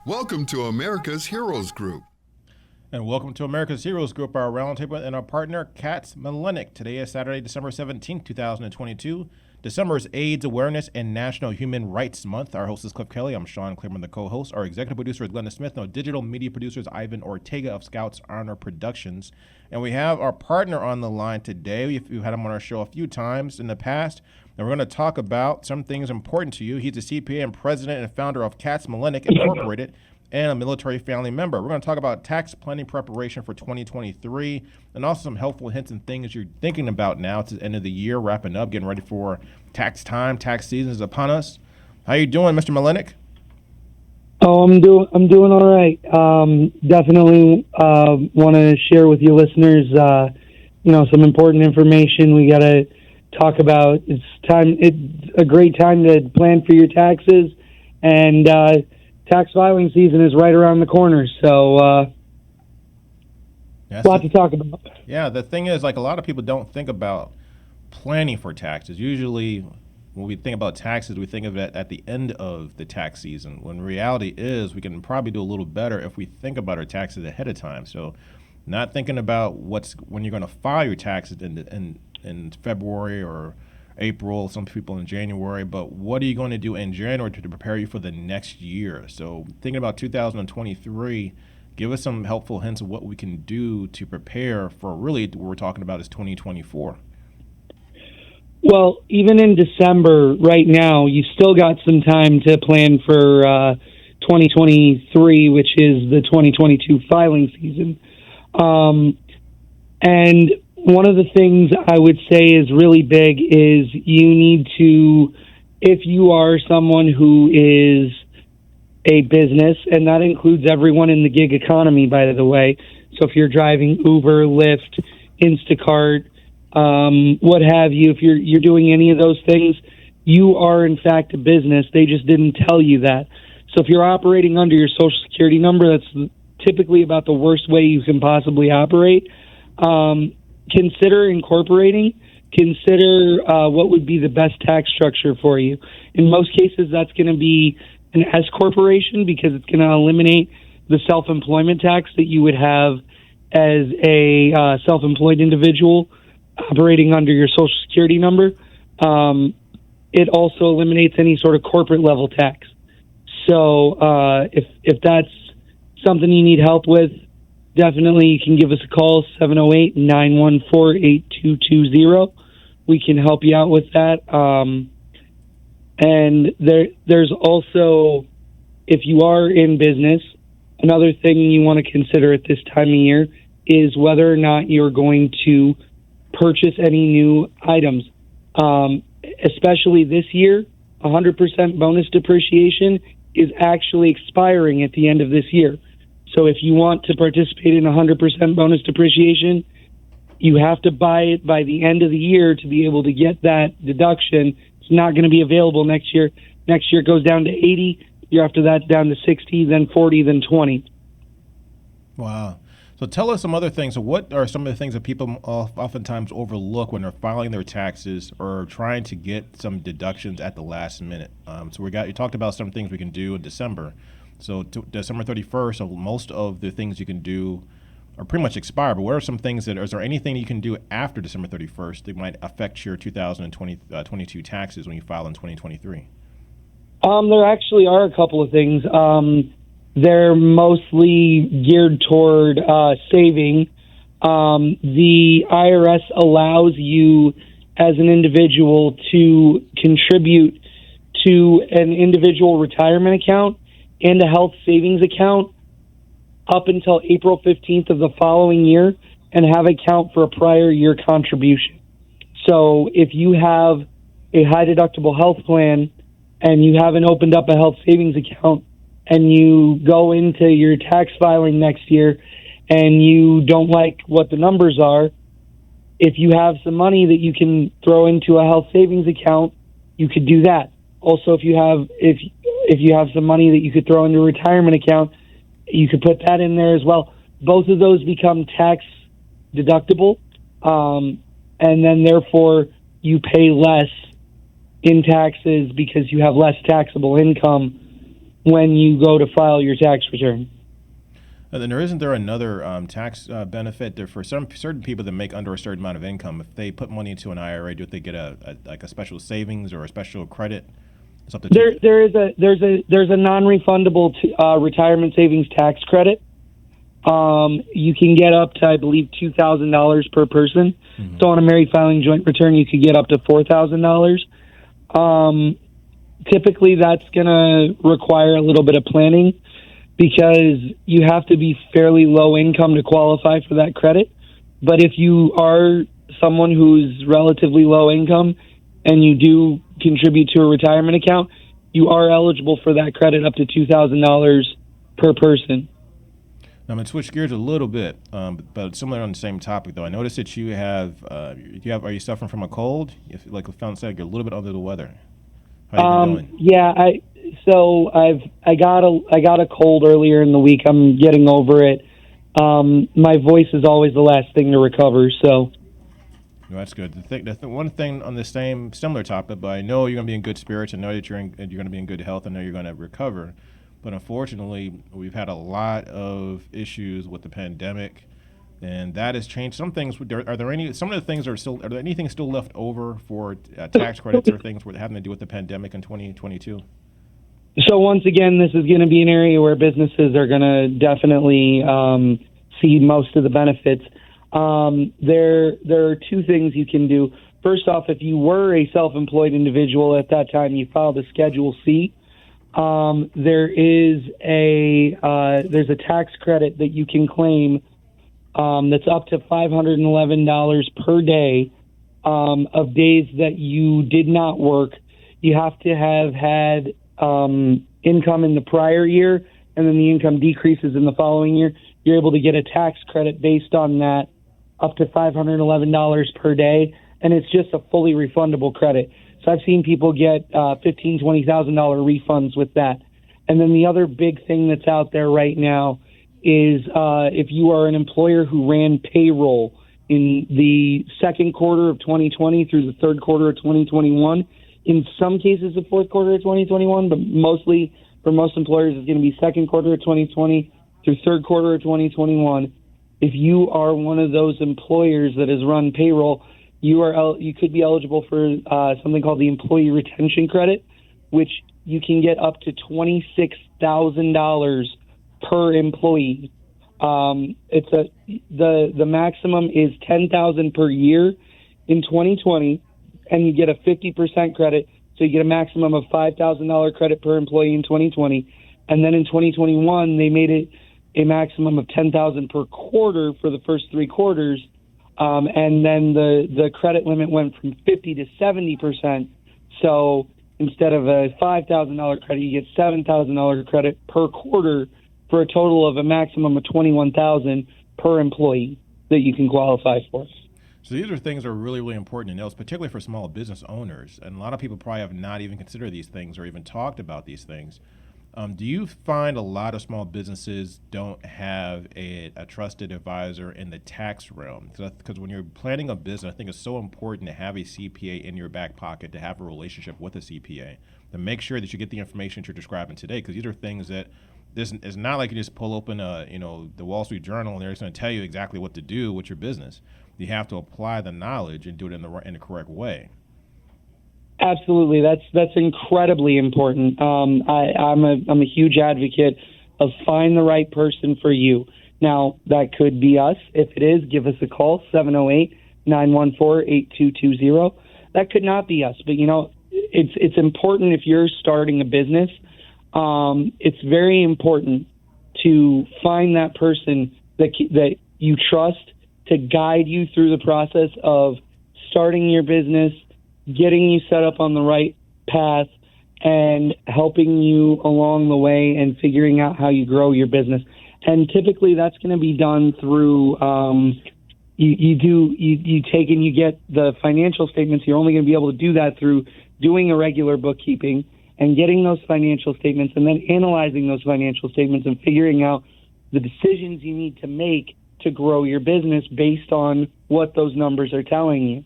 Welcome to America's Heroes Group. And welcome to America's Heroes Group, our roundtable and our partner, Katz, Milanec. Today is Saturday, December 17th, 2022. December is AIDS Awareness and National Human Rights Month. Our host is Kelley. I'm Sean Claiborne, the co-host. Our executive producer is Glenda Smith. And our digital media producer is Ivan Ortega of Scouts Honor Productions. And we have our partner on the line today. We've had him on our show a few times in the past. And we're going to talk about some things important to you. He's a CPA and president and founder of Katz Milanec Incorporated, and a military family member. We're going to talk about tax planning preparation for 2023 and also some helpful hints and things you're thinking about now. It's the end of the year, wrapping up, getting ready for tax time. Tax season is upon us. How you doing, Mr. Milanec? Oh, I'm doing all right. Definitely want to share with you listeners, some important information we got to talk about. It's a great time to plan for your taxes, and tax filing season is right around the corner, so a lot to talk about. Yeah, the thing is, like, a lot of people don't think about planning for taxes. Usually when we think about taxes, we think of it at the end of the tax season, when reality is we can probably do a little better if we think about our taxes ahead of time. So not thinking about when you're going to file your taxes in February or April, some people in January, but what are you going to do in January to prepare you for the next year? So thinking about 2023, give us some helpful hints of what we can do to prepare for really what we're talking about is 2024. Well, even in December right now, you still got some time to plan for 2023, which is the 2022 filing season. And one of the things I would say is really big is you need to, if you are someone who is a business, and that includes everyone in the gig economy, by the way. So if you're driving Uber, Lyft, Instacart, what have you, if you're doing any of those things, you are in fact a business. They just didn't tell you that. So if you're operating under your Social Security number, that's typically about the worst way you can possibly operate. Consider incorporating. Consider what would be the best tax structure for you. In most cases, that's going to be an S corporation because it's going to eliminate the self-employment tax that you would have as a self-employed individual operating under your Social Security number. It also eliminates any sort of corporate level tax. So if that's something you need help with, definitely you can give us a call, 708-914-8220. We can help you out with that. And there's also, if you are in business, another thing you want to consider at this time of year is whether or not you're going to purchase any new items. Especially this year, 100% bonus depreciation is actually expiring at the end of this year. So if you want to participate in 100% bonus depreciation, you have to buy it by the end of the year to be able to get that deduction. It's not going to be available next year. Next year it goes down to 80. Year after that down to 60, then 40, then 20. Wow. So tell us some other things. So what are some of the things that people oftentimes overlook when they're filing their taxes or trying to get some deductions at the last minute? So you talked about some things we can do in December. So December 31st, so most of the things you can do are pretty much expired. But what are some things is there anything you can do after December 31st that might affect your 2022 taxes when you file in 2023? There actually are a couple of things. They're mostly geared toward saving. The IRS allows you as an individual to contribute to an individual retirement account and a health savings account up until April 15th of the following year and have it count for a prior year contribution. So if you have a high deductible health plan and you haven't opened up a health savings account and you go into your tax filing next year and you don't like what the numbers are, if you have some money that you can throw into a health savings account, you could do that. Also, if you have some money that you could throw into a retirement account, you could put that in there as well. Both of those become tax deductible, and then therefore you pay less in taxes because you have less taxable income when you go to file your tax return. And then isn't there another tax benefit there for certain people that make under a certain amount of income? If they put money into an IRA, do they get a special savings or a special credit? There's a non-refundable retirement savings tax credit. You can get up to, I believe, $2,000 per person. Mm-hmm. So on a married filing joint return, you could get up to $4,000. Typically, that's going to require a little bit of planning, because you have to be fairly low income to qualify for that credit. But if you are someone who's relatively low income and you do contribute to a retirement account, you are eligible for that credit up to $2,000 per person. Now, I'm going to switch gears a little bit, but similar on the same topic, though. I noticed that you have, are you suffering from a cold? If, like the found said, you're a little bit under the weather. How you doing? Yeah, I got a cold earlier in the week. I'm getting over it. My voice is always the last thing to recover. So well, that's good. The one thing on the similar topic, but I know you're going to be in good spirits. I know that you're going to be in good health. I know you're going to recover. But unfortunately, we've had a lot of issues with the pandemic, and that has changed some things. Are there anything still left over for tax credits or things having to do with the pandemic in 2022? So once again, this is going to be an area where businesses are going to definitely see most of the benefits. There are two things you can do. First off, if you were a self-employed individual at that time, you filed a Schedule C. There's a tax credit that you can claim that's up to $511 per day of days that you did not work. You have to have had income in the prior year, and then the income decreases in the following year. You're able to get a tax credit based on that up to $511 per day, and it's just a fully refundable credit. So I've seen people get $15,000, $20,000 refunds with that. And then the other big thing that's out there right now is if you are an employer who ran payroll in the second quarter of 2020 through the third quarter of 2021, in some cases the fourth quarter of 2021, but mostly for most employers it's going to be second quarter of 2020 through third quarter of 2021. If you are one of those employers that has run payroll, you could be eligible for something called the Employee Retention Credit, which you can get up to $26,000 per employee. The maximum is $10,000 per year in 2020, and you get a 50% credit, so you get a maximum of $5,000 credit per employee in 2020. And then in 2021, they made it a maximum of $10,000 per quarter for the first 3 quarters. And then the credit limit went from 50 to 70%. So instead of a $5,000 credit, you get $7,000 credit per quarter for a total of a maximum of $21,000 per employee that you can qualify for. So these are things that are really, really important to know, particularly for small business owners. And a lot of people probably have not even considered these things or even talked about these things. Do you find a lot of small businesses don't have a trusted advisor in the tax realm? Because when you're planning a business, I think it's so important to have a CPA in your back pocket, to have a relationship with a CPA, to make sure that you get the information that you're describing today. Because these are things that it's not like you just pull open the Wall Street Journal and they're just going to tell you exactly what to do with your business. You have to apply the knowledge and do it in the correct way. Absolutely, that's incredibly important. I'm a huge advocate of find the right person for you. Now, that could be us. If it is, give us a call, 708-914-8220. That could not be us, but it's important if you're starting a business. It's very important to find that person that you trust to guide you through the process of starting your business, getting you set up on the right path, and helping you along the way and figuring out how you grow your business. And typically that's going to be done through you take and you get the financial statements. You're only going to be able to do that through doing a regular bookkeeping and getting those financial statements, and then analyzing those financial statements and figuring out the decisions you need to make to grow your business based on what those numbers are telling you.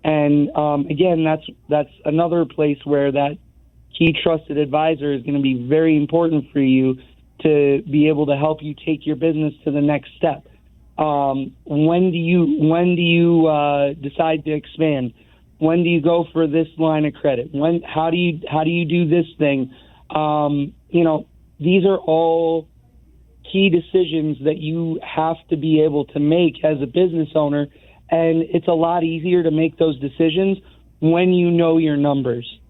And again, that's another place where that key trusted advisor is going to be very important for you to be able to help you take your business to the next step. When do you decide to expand? When do you go for this line of credit? How do you do this thing? These are all key decisions that you have to be able to make as a business owner, and it's a lot easier to make those decisions when you know your numbers.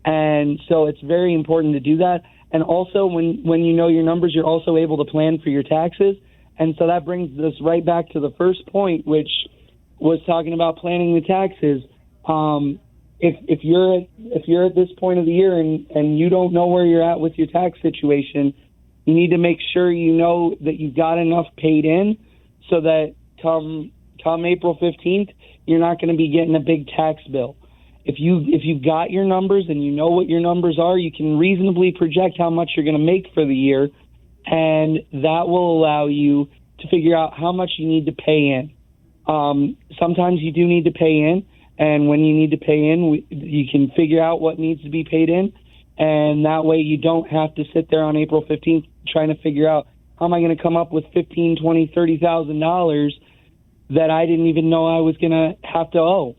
And so it's very important to do that. And also, when you know your numbers, you're also able to plan for your taxes. And so that brings us right back to the first point, which was talking about planning the taxes. If you're at this point of the year and you don't know where you're at with your tax situation, you need to make sure you know that you've got enough paid in so that come April 15th, you're not going to be getting a big tax bill. If you've got your numbers and you know what your numbers are, you can reasonably project how much you're going to make for the year, and that will allow you to figure out how much you need to pay in. Sometimes you do need to pay in, and when you need to pay in, you can figure out what needs to be paid in, and that way you don't have to sit there on April 15th trying to figure out how am I going to come up with $15,000, $20,000, $30,000 that I didn't even know I was going to have to owe.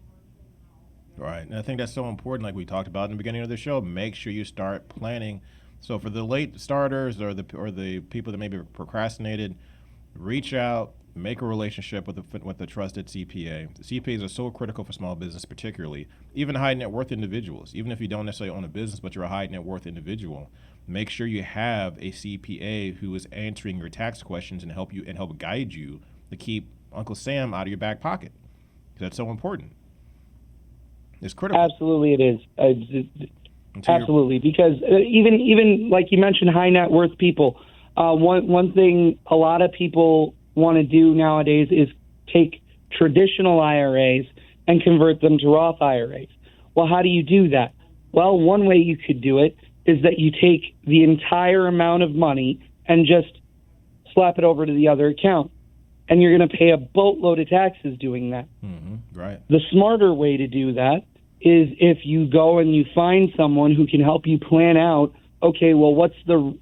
Right, and I think that's so important, like we talked about in the beginning of the show. Make sure you start planning. So for the late starters or the people that maybe procrastinated, reach out, make a relationship with a trusted CPA. The CPAs are so critical for small business, particularly even high net worth individuals. Even if you don't necessarily own a business, but you're a high net worth individual, make sure you have a CPA who is answering your tax questions and help guide you to keep Uncle Sam out of your back pocket. That's so important. It's critical. Absolutely, it is. Absolutely, because even like you mentioned, high net worth people. One thing a lot of people want to do nowadays is take traditional IRAs and convert them to Roth IRAs. Well, how do you do that? Well, one way you could do it is that you take the entire amount of money and just slap it over to the other account, and you're going to pay a boatload of taxes doing that. Mm-hmm. Right. The smarter way to do that is if you go and you find someone who can help you plan out, okay, well, what's the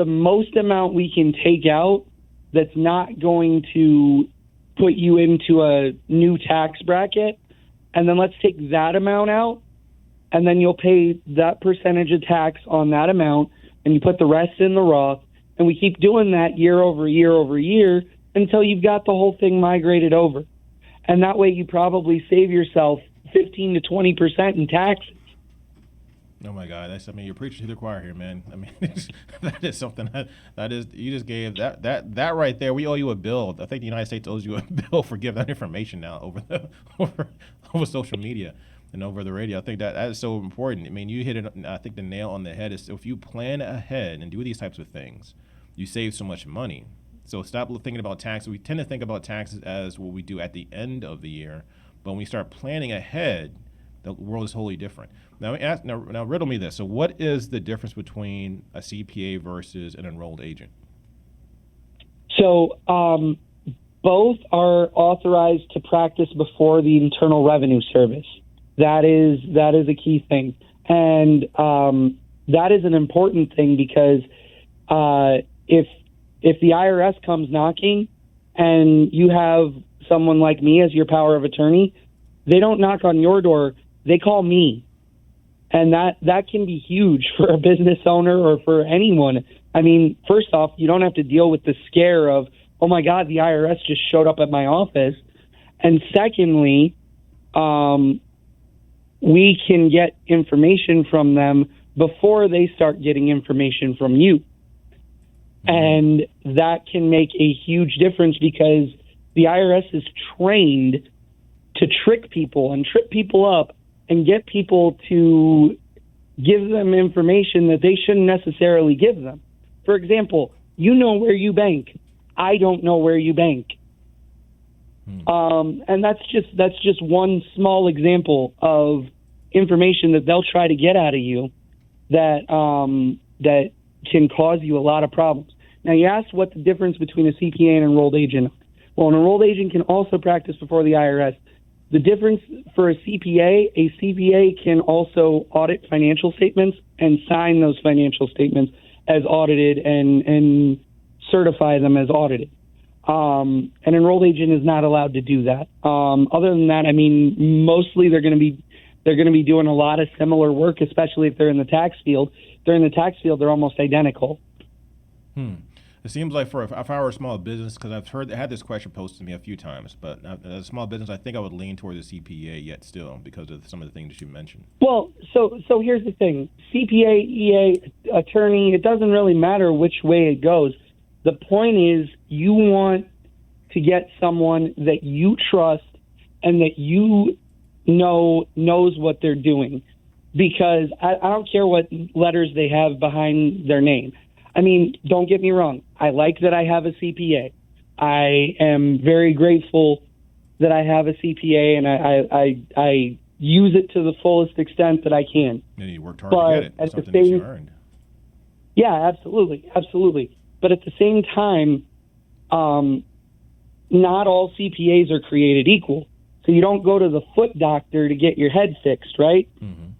most amount we can take out that's not going to put you into a new tax bracket, and then let's take that amount out, and then you'll pay that percentage of tax on that amount, and you put the rest in the Roth, and we keep doing that year over year over year until you've got the whole thing migrated over. And that way you probably save yourself 15 to 20% in taxes. Oh my God, you're preaching to the choir here, man. I mean, that is something that is, you just gave that right there. We owe you a bill. I think the United States owes you a bill for giving that information now over social media and over the radio. I think that is so important. I mean, you hit it. I think the nail on the head is if you plan ahead and do these types of things, you save so much money. So stop thinking about taxes. We tend to think about taxes as what we do at the end of the year, but when we start planning ahead, the world is wholly different. Now riddle me this. So what is the difference between a CPA versus an enrolled agent? So both are authorized to practice before the Internal Revenue Service. That is a key thing. And that is an important thing because if the IRS comes knocking and you have someone like me as your power of attorney, they don't knock on your door, they call me. And that can be huge for a business owner or for anyone. I mean, first off, you don't have to deal with the scare of, oh my God, the IRS just showed up at my office. And secondly, we can get information from them before they start getting information from you. And that can make a huge difference because the IRS is trained to trick people and trip people up and get people to give them information that they shouldn't necessarily give them. For example, you know where you bank. I don't know where you bank. And that's just one small example of information that they'll try to get out of you that can cause you a lot of problems. Now, you asked what the difference between a CPA and an enrolled agent. Well, an enrolled agent can also practice before the IRS. The difference for a CPA can also audit financial statements and sign those financial statements as audited and certify them as audited. An enrolled agent is not allowed to do that. Other than that, I mean, mostly they're going to be doing a lot of similar work, especially if they're in the tax field. If they're in the tax field, they're almost identical. It seems like if I were a small business, because I had this question posed to me a few times, but as a small business, I think I would lean toward the CPA yet still because of some of the things that you mentioned. Well, so here's the thing. CPA, EA, attorney, it doesn't really matter which way it goes. The point is you want to get someone that you trust and that you knows what they're doing, because I don't care what letters they have behind their name. I mean, don't get me wrong. I like that I have a CPA. I am very grateful that I have a CPA, and I use it to the fullest extent that I can. And you worked hard to get it. It's something that you earned. Yeah, absolutely. But at the same time, not all CPAs are created equal. So you don't go to the foot doctor to get your head fixed, right? Mm-hmm.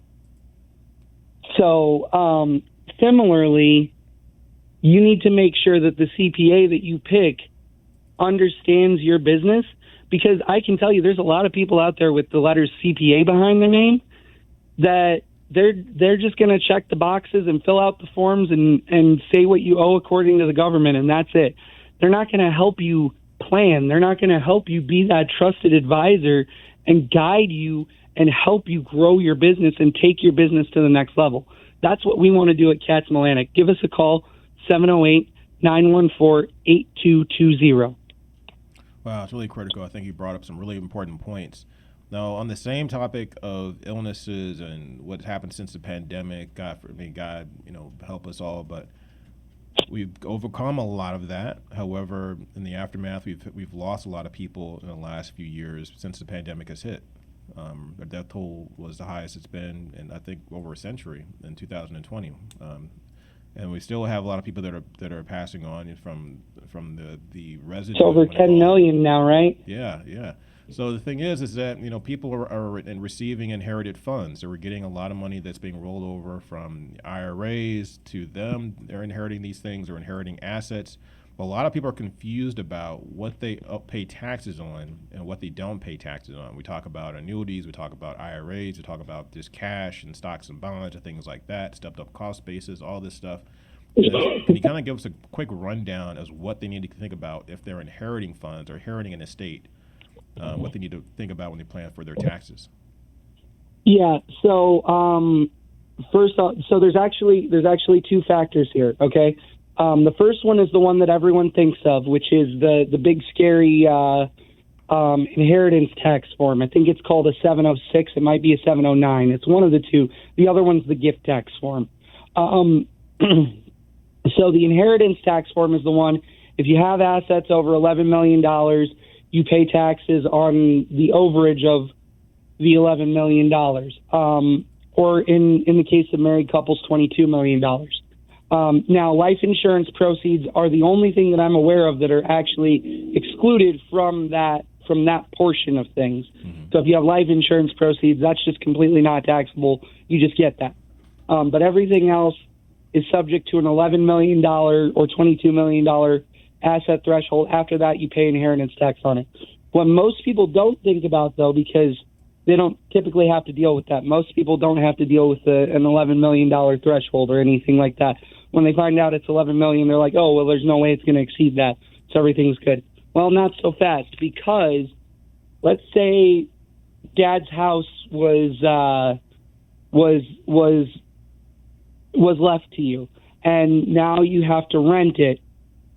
So similarly, you need to make sure that the CPA that you pick understands your business, because I can tell you there's a lot of people out there with the letters CPA behind their name that they're just going to check the boxes and fill out the forms and say what you owe according to the government, and that's it. They're not going to help you plan. They're not going to help you be that trusted advisor and guide you and help you grow your business and take your business to the next level. That's what we want to do at Katz Milanec. Give us a call, 708-914-8220. Wow, it's really critical. I think you brought up some really important points. Now, on the same topic of illnesses and what's happened since the pandemic, God help us all, but we've overcome a lot of that. However, in the aftermath, we've lost a lot of people in the last few years since the pandemic has hit. The death toll was the highest it's been in, I think, over a century in 2020. And we still have a lot of people that are passing on from the residents. It's over 10 million now, right? Yeah. So the thing is that people are receiving inherited funds. So we're getting a lot of money that's being rolled over from IRAs to them. They're inheriting these things or inheriting assets. But a lot of people are confused about what they pay taxes on and what they don't pay taxes on. We talk about annuities, we talk about IRAs, we talk about just cash and stocks and bonds and things like that, stepped up cost basis, all this stuff. Can you kind of give us a quick rundown as what they need to think about if they're inheriting funds or inheriting an estate, what they need to think about when they plan for their taxes? Yeah. So first off, so there's actually two factors here. Okay. The first one is the one that everyone thinks of, which is the big scary inheritance tax form. I think it's called a 706. It might be a 709. It's one of the two. The other one's the gift tax form. So the inheritance tax form is the one. If you have assets over $11 million, you pay taxes on the overage of the $11 million. Or in the case of married couples, $22 million. Now, life insurance proceeds are the only thing that I'm aware of that are actually excluded from that portion of things. Mm-hmm. So if you have life insurance proceeds, that's just completely not taxable. You just get that. But everything else is subject to an $11 million or $22 million asset threshold. After that, you pay inheritance tax on it. What most people don't think about, though, because they don't typically have to deal with that. Most people don't have to deal with an $11 million threshold or anything like that. When they find out it's $11 million, they're like, oh, well, there's no way it's going to exceed that, so everything's good. Well, not so fast, because let's say Dad's house was left to you, and now you have to rent it,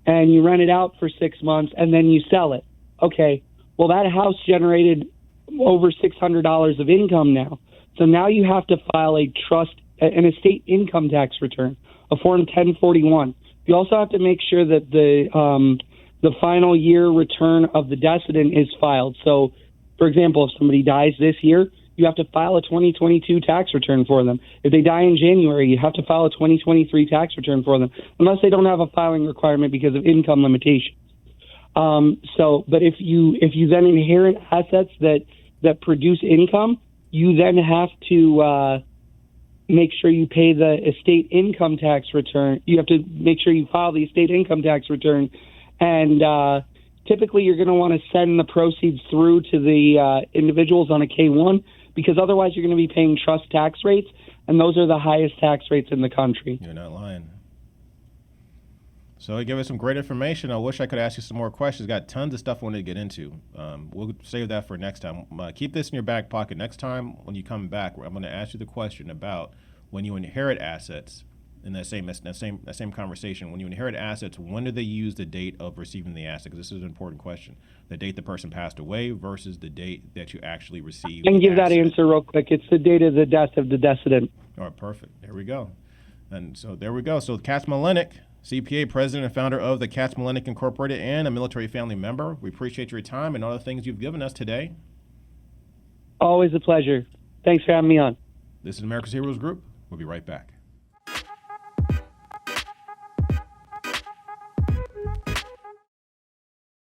and you rent it out for 6 months, and then you sell it. Okay, well, that house generated over $600 of income now. So now you have to file an estate income tax return, a Form 1041. You also have to make sure that the final year return of the decedent is filed. So, for example, if somebody dies this year, you have to file a 2022 tax return for them. If they die in January, you have to file a 2023 tax return for them, unless they don't have a filing requirement because of income limitations. But if you then inherit assets that that produce income, you then have to make sure you pay the estate income tax return. You have to make sure you file the estate income tax return. And typically you're going to want to send the proceeds through to the individuals on a K-1, because otherwise you're going to be paying trust tax rates, and those are the highest tax rates in the country. You're not lying. So you gave us some great information. I wish I could ask you some more questions. Got tons of stuff I wanted to get into. We'll save that for next time. Keep this in your back pocket. Next time when you come back, I'm going to ask you the question about when you inherit assets. In that same conversation, when you inherit assets, when do they use the date of receiving the asset? Because this is an important question. The date the person passed away versus the date that you actually received. I can give that answer real quick. It's the date of the death of the decedent. All right, perfect. There we go. And so there we go. So Katz Milanec, CPA, president and founder of the Katz Milanec Incorporated, and a military family member. We appreciate your time and all the things you've given us today. Always a pleasure. Thanks for having me on. This is America's Heroes Group. We'll be right back.